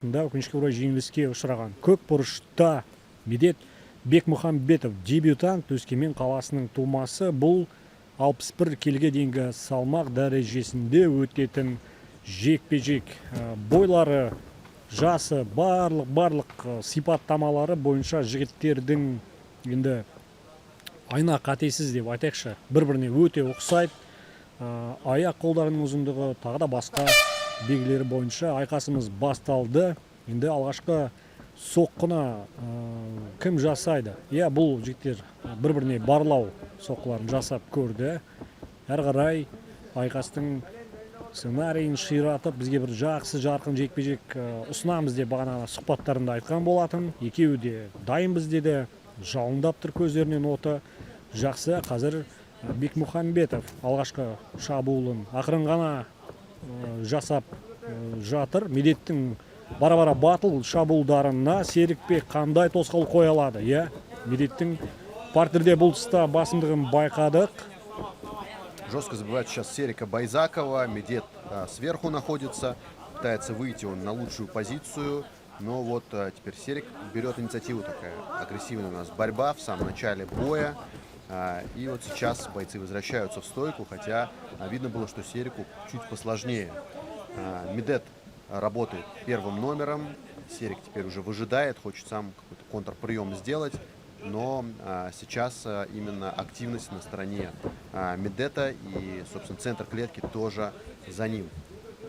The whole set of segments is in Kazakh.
Өкінішке орай жеңіліске ұшыраған. Көк бұрышта Медет Бекмұхамбетов, дебютант, Өскемен қаласының тумасы. Бұл 61 келіге дейінгі салмақ дәрежесінде өтетін жекпе-жек. Бойлары, жасы, барлық сипаттамалары бойынша жігіттердің енді айна қатесіз деп айтайықшы, бір-біріне өте ұқсайды. Аяқ қолдарының ұзындығы, тағы да басқа белгілері бойынша айқасымыз басталды. Енді алғашқы соққыны кім жасайды? Бұл жігіттер бір-біріне барлау соққыларын жасап көрді. Әрі қарай айқастың сценарийін ширатып, бізге бір жақсы жарқын жекпе-жек ұсынамыз деп бағана сұхбаттарында айтқан болатын. Екеуі де дайынбыз деді. Жалындап тұр көздерінен оты. Жақсы, қазір Бекмұхамбетов алғашқы шабуылын ақырын ғана жасап жатыр. Медеттің бара-бара батыл шабуылдарына Серікбек қандай тосқауыл қоя алады? Медеттің партерде бұл тұста басымдығын байқадық. Жестко забивает сейчас Серика Байзакова. Медет сверху находится, пытается выйти он на лучшую позицию. Но вот теперь Серик берет инициативу, такая агрессивная у нас борьба в самом начале боя. И вот сейчас бойцы возвращаются в стойку, хотя видно было, что Серику чуть посложнее. Медет работает первым номером, Серик теперь уже выжидает, хочет сам какой-то контрприем сделать. Но сейчас именно активность на стороне Медета и, собственно, центр клетки тоже за ним.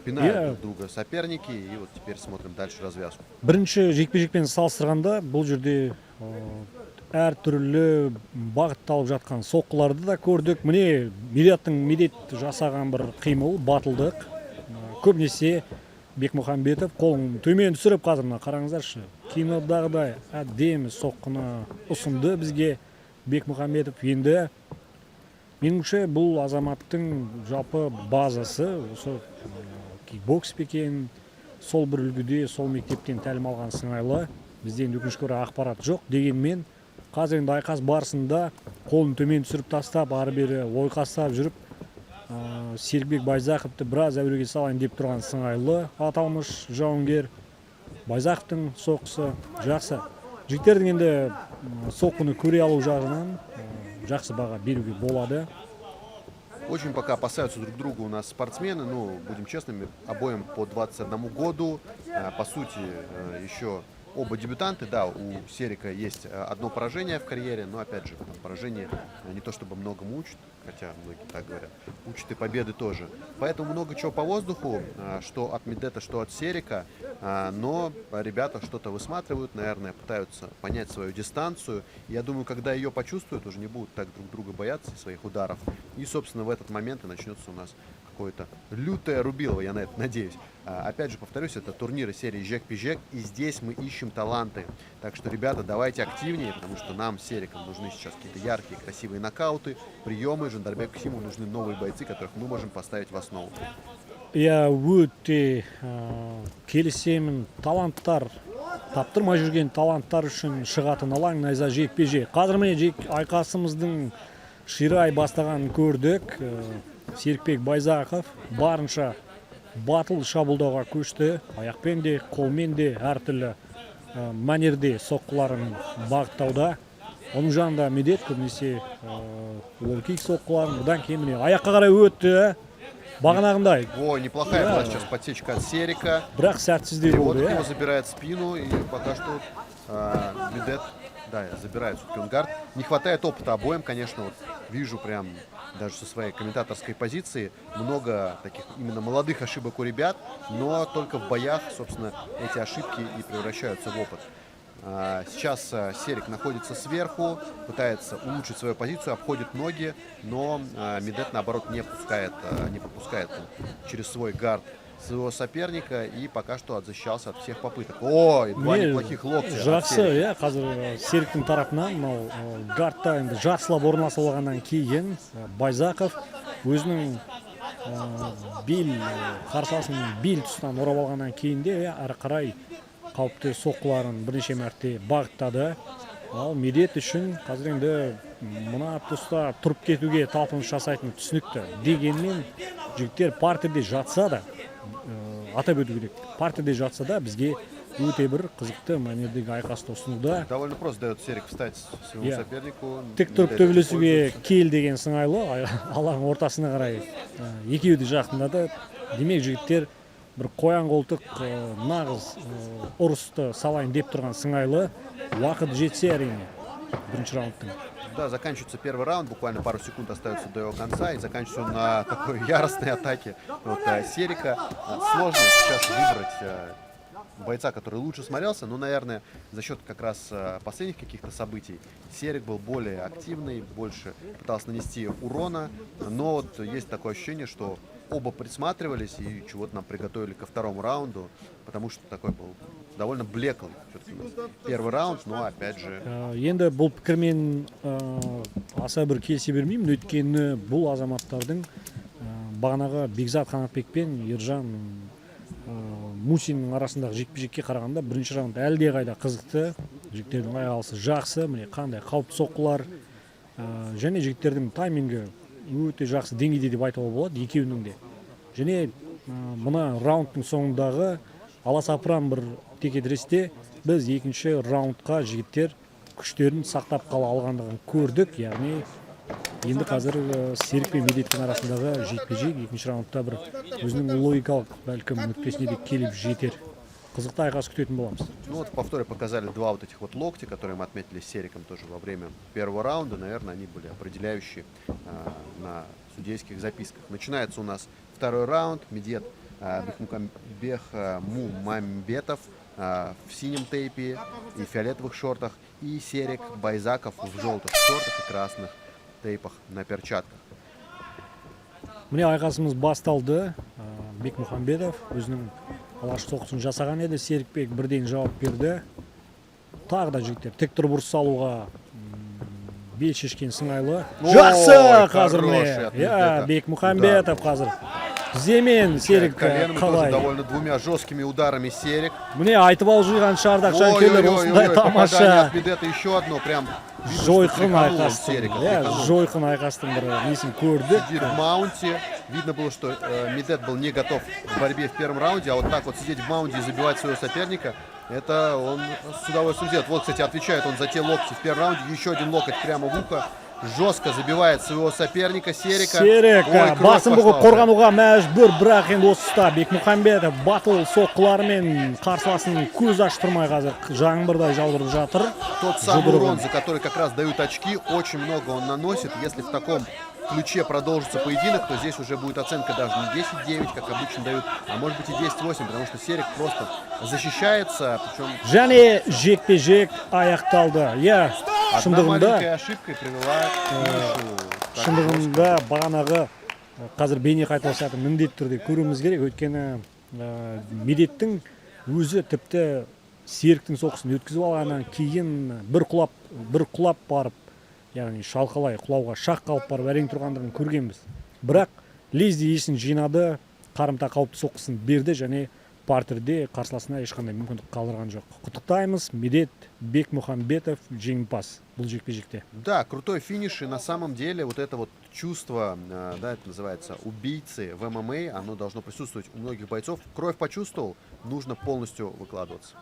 Пинают друг друга соперники, и вот теперь смотрим дальше развязку. Бірінші жекпе-жекпен салыстырғанда бұл жерде әртүрлі бағытталып жатқан соққыларды да көрдік. Міне Медет жасаған бір қимыл, батылдық. Көбінесе Бекмұхамбетов қолын төмен түсіріп, қазір қараңыздаршы, кинодағыдай әдемі соққыны ұсынды бізге Бекмұхамбетов. Енді меніңше бұл азаматтың жалпы базасы осы бокс пекен, сол бір үлгіде, сол мектептен тәлім алған сыңайлы. Бізден өкінішке орай ақпарат жоқ. Дегенмен қазір енді айқас барысында қолын төмен түсіріп тастап, ары-бері ойқастап жүріп, Серікбек Байзақовты біраз әуреге салайын деп тұрған сыңайлы аталмыш жауынгер. Байзақовтың соққысы жақсы. Жігіттердің енді соққыны көре алу жағынан жақсы баға беруге болады. Очень пока опасаются друг друга у нас спортсмены, ну, будем честными, обоим по 21 году. По сути, еще оба дебютанты, да, у Серика есть одно поражение в карьере, но, опять же, поражение не то чтобы многому учат, хотя многие так говорят, учат и победы тоже. Поэтому много чего по воздуху, что от Медета, что от Серика, но ребята что-то высматривают, наверное, пытаются понять свою дистанцию. Я думаю, когда ее почувствуют, уже не будут так друг друга бояться своих ударов. И, собственно, в этот момент и начнется у нас какое-то лютое рубилово, я на это надеюсь. Опять же, повторюсь, это турниры серии Жекпи-Жек, и здесь мы ищем таланты. Так что, ребята, давайте активнее, потому что нам с Сериком нужны сейчас какие-то яркие, красивые нокауты, приемы. Жандарбеку Касимову нужны новые бойцы, которых мы можем поставить в основу. Өте келісемін, таланттар, таптырмай жүрген таланттар үшін шығатын алаң найза жекпе-жек. Қазір міне айқасымыздың ширай бастағанын көрдік. Серікбек Байзақов барынша батыл шабуылдауға көшті. Аяқпен де, қолмен де, әртүрлі мәнерде соққыларын бағыттауда. Оның жанында Медет көбінесе лоу-кик соққыларын, бұдан кейін міне аяққа қарай өтті. Бағанағындай. Ой, неплохая была сейчас подсечка от Серика. Бірақ сәтсіздеу болды. Его забирает спину, и пока что Медет, да, забирает гард. Не хватает опыта обоим, конечно, вот вижу прям даже со своей комментаторской позиции много таких именно молодых ошибок у ребят, но только в боях, собственно, эти ошибки и превращаются в опыт. Сейчас Серик находится сверху, пытается улучшить свою позицию, обходит ноги, но Медет, наоборот, не пропускает через свой гард своего соперника и пока что отзащищался от всех попыток. Ой, два неплохих локтя. Жақсы, қазір Серіктің тарапынан гардта енді жақсылап орналасылғаннан кейін Байзақов өзінің қарсыласының бел тұсынан орап алғаннан кейін де әрі қарай қауіпті соққыларын бірнеше мәрте бағыттады. Ал Медет үшін қазір енді мына тұста тұрып кетуге талпыныс жасайтын түсінікті. Дегенмен жігіттер партерде жатса да, атап өту керек, партияда жатса да бізге өте бір қызықты мәнердегі айқасты ұсынуда. Довольно просто дает Серик встать своему Иә. сопернику. Тік тұрып Медет төбелесуге пользуется. кел деген сыңайлы алаң ортасына қарай екеуі де жақындады. Демек жігіттер бір қоян қолтық нағыз ұрысты салайын деп тұрған сыңайлы. Уақыт жетсе әрине бірінші раундтың. Да, заканчивается первый раунд, буквально пару секунд остается до его конца, и заканчивается он на такой яростной атаке от Серика. Сложно сейчас выбрать бойца, который лучше смотрелся, но, наверное, за счет как раз последних каких-то событий Серик был более активный, больше пытался нанести урона, но вот есть такое ощущение, что оба присматривались и чего-то нам приготовили ко второму раунду, потому что такой был довольно блеклый все-таки у нас первый раунд, но опять же... Енді бұл пікірмен аса бір келісе бермеймін, өйткені бұл азаматтардың бағанағы Бекзат Қанатбек пен Ержан Мусиннің арасындағы жекпе-жекке қарағанда бірінші раунд әлде қайда қызықты. Жігіттердің аяғалысы жақсы, міне қандай қауіпті соққылар және жігіттердің таймингі өте жақсы деңгейде деп айтуға болады, екеуінің де. Және мына раундтың соңындағы аласапыран бір текетіресте біз екінші раундқа жігіттер күштерін сақтап қала алғандығын көрдік. Яғни енді қазір Серик пен Медеттің арасындағы жекпе-жек екінші раундта бір өзінің логикалық бәлкім нүктесіне де келіп жетер. Қызықты айқас күтетін боламыз. Ну вот в повторе показали два вот этих вот локтя, которые мы отметили с Сериком тоже во время первого раунда. Наверное, они были определяющие на судейских записках. Начинается у нас второй раунд. Медет Бехмухамбетов в синем тейпе и фиолетовых шортах. И Серик Байзаков в желтых шортах и красных тейпах на перчатках. Міне айқасымыз басталды. Бекмухамбетов өзінің алғашқы соққысын жасаған еді. Серікбек бірден жауап берді. Тағы да жігіттер тік тұрып ұрыс салуға бел шешкен сыңайлы. Жақсы қазір міне. Бекмухамбетов қазір Земен Серик Коленом тоже қалай. довольно двумя жесткими ударами Серик. Міне айтып алып жүрген шардақ жанкелер осындай Попадание тамаша от Медета еще одно прям. жойқын Тряханул айқастың. Серика, Иә, тряханул. жойқын айқастың бір несін көрдік. Сидит в маунте. Видно было, что Медет был не готов к борьбе в первом раунде, а вот так вот сидеть в маунте и забивать своего соперника, это он с удовольствием делает. Вот, кстати, отвечает он за те локти в первом раунде. Еще один локоть прямо в ухо. Жестко забивает своего соперника Серика. Серик Ой, кровь басын бұғып пошла уже. қорғануға мәжбүр, бірақ енді осы тұста Бекмухамбетов батыл соққыларымен қарсыласын көз аштырмай қазір жаңбырдай жалбырып жатыр. Тот самый Жұдырығын. урон, за который как раз дают очки, очень много он наносит. Если в таком ключе продолжится поединок, то здесь уже будет оценка даже не 10-9, как обычно дают, а может быть и 10-8, потому что Серик просто защищается, причем Және жекпе-жек аяқталды. Иә, одна маленькая шындығында ошибка привела к финишу. Так шындығында бағанағы қазір бейне қайталасатын міндетті түрде көруіміз керек. Өйткені Медеттің өзі тіпті Серіктің соққысын өткізіп алғаннан кейін бір құлап барып, яғни шалқалай құлауға шақ қалып барып әрең тұрғандығын көргенбіз. Бірақ лезде есін жинады, қарымта қауіпті соққысын берді және партерде қарсыласына ешқандай мүмкіндік қалдырған жоқ. Құттықтаймыз, Медет Бекмухамбетов жеңімпаз бұл жекпе-жекте. Да, крутой финиш, и на самом деле вот это вот чувство, да, это называется убийцы в ММА, оно должно присутствовать у многих бойцов. Кровь почувствовал, нужно полностью выкладываться.